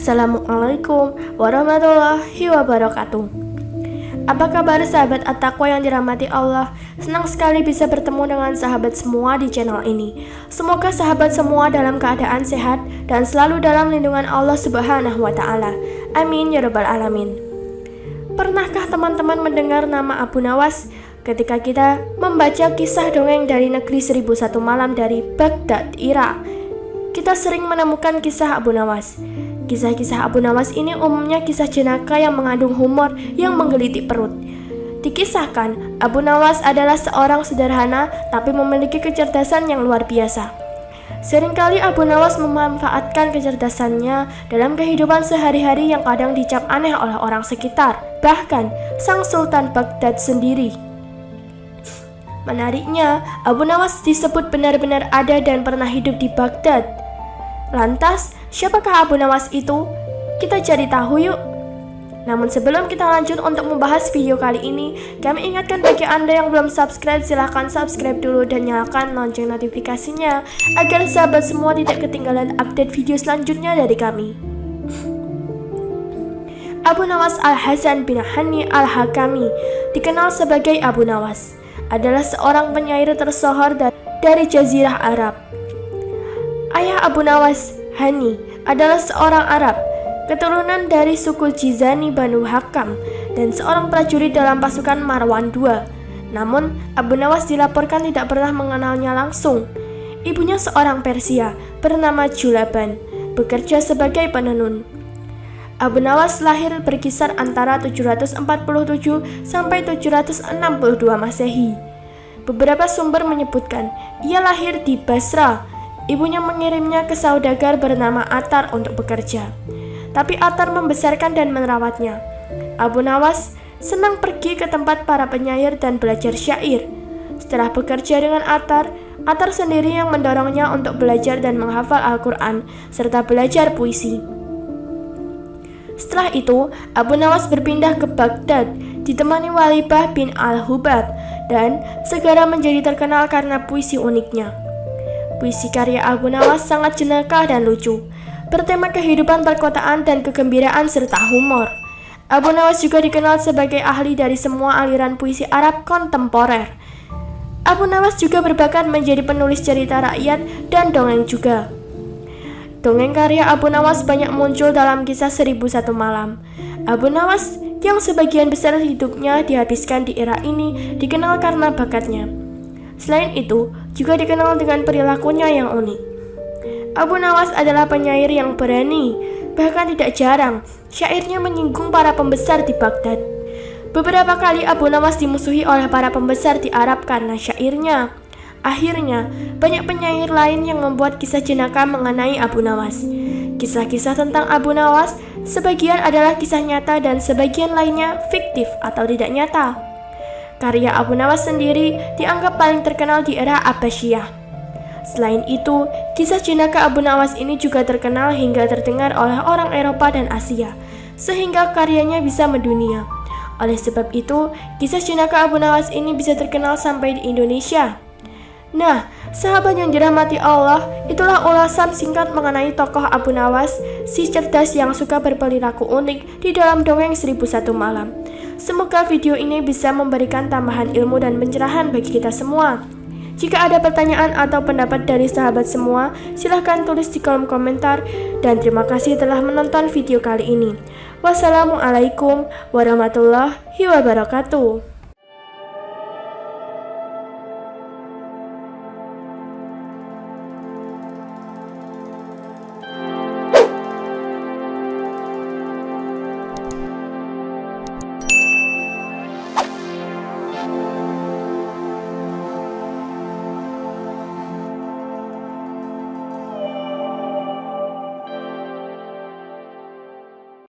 Assalamualaikum warahmatullahi wabarakatuh. Apa kabar sahabat At-Taqwa yang dirahmati Allah? Senang sekali bisa bertemu dengan sahabat semua di channel ini. Semoga sahabat semua dalam keadaan sehat dan selalu dalam lindungan Allah Subhanahu wa Ta'ala. Amin ya Rabbal Alamin. Pernahkah teman-teman mendengar nama Abu Nawas? Ketika kita membaca kisah dongeng dari negeri 1001 malam dari Baghdad, Irak, kita sering menemukan kisah Abu Nawas. Kisah-kisah Abu Nawas ini umumnya kisah jenaka yang mengandung humor yang menggelitik perut. Dikisahkan, Abu Nawas adalah seorang sederhana tapi memiliki kecerdasan yang luar biasa. Seringkali Abu Nawas memanfaatkan kecerdasannya dalam kehidupan sehari-hari yang kadang dicap aneh oleh orang sekitar, bahkan sang Sultan Baghdad sendiri. Menariknya, Abu Nawas disebut benar-benar ada dan pernah hidup di Baghdad. Lantas, siapakah Abu Nawas itu? Kita cari tahu yuk. Namun sebelum kita lanjut untuk membahas video kali ini, kami ingatkan bagi Anda yang belum subscribe, silahkan subscribe dulu dan nyalakan lonceng notifikasinya agar sahabat semua tidak ketinggalan update video selanjutnya dari kami. Abu Nawas Al-Hasan bin Hani Al-Hakami, dikenal sebagai Abu Nawas, adalah seorang penyair tersohor dari Jazirah Arab. Ayah Abu Nawas, Hani, adalah seorang Arab, keturunan dari suku Jizani Banu Hakam, dan seorang prajurit dalam pasukan Marwan II. Namun, Abu Nawas dilaporkan tidak pernah mengenalnya langsung. Ibunya seorang Persia, bernama Julaban, bekerja sebagai penenun. Abu Nawas lahir berkisar antara 747 sampai 762 Masehi. Beberapa sumber menyebutkan ia lahir di Basra. Ibunya mengirimnya ke saudagar bernama Atar untuk bekerja, tapi Atar membesarkan dan merawatnya. Abu Nawas senang pergi ke tempat para penyair dan belajar syair. Setelah bekerja dengan Atar sendiri yang mendorongnya untuk belajar dan menghafal Al-Quran serta belajar puisi. Setelah itu, Abu Nawas berpindah ke Baghdad ditemani Walibah bin Al-Hubab dan segera menjadi terkenal karena puisi uniknya. Puisi karya Abu Nawas sangat jenaka dan lucu, bertema kehidupan perkotaan dan kegembiraan serta humor. Abu Nawas juga dikenal sebagai ahli dari semua aliran puisi Arab kontemporer. Abu Nawas juga berbakat menjadi penulis cerita rakyat dan dongeng juga. Dongeng karya Abu Nawas banyak muncul dalam kisah 1001 malam. Abu Nawas yang sebagian besar hidupnya dihabiskan di era ini dikenal karena bakatnya. Selain itu, juga dikenal dengan perilakunya yang unik. Abu Nawas adalah penyair yang berani, bahkan tidak jarang syairnya menyinggung para pembesar di Baghdad. Beberapa kali Abu Nawas dimusuhi oleh para pembesar di Arab karena syairnya. Akhirnya, banyak penyair lain yang membuat kisah jenaka mengenai Abu Nawas. Kisah-kisah tentang Abu Nawas sebagian adalah kisah nyata dan sebagian lainnya fiktif atau tidak nyata. Karya Abu Nawas sendiri dianggap paling terkenal di era Abbasiyah. Selain itu, kisah jenaka Abu Nawas ini juga terkenal hingga terdengar oleh orang Eropa dan Asia, sehingga karyanya bisa mendunia. Oleh sebab itu, kisah jenaka Abu Nawas ini bisa terkenal sampai di Indonesia. Nah, sahabat yang dirahmati Allah, itulah ulasan singkat mengenai tokoh Abu Nawas, si cerdas yang suka berperilaku unik di dalam dongeng 1001 malam. Semoga video ini bisa memberikan tambahan ilmu dan pencerahan bagi kita semua. Jika ada pertanyaan atau pendapat dari sahabat semua, silahkan tulis di kolom komentar. Dan terima kasih telah menonton video kali ini. Wassalamualaikum warahmatullahi wabarakatuh.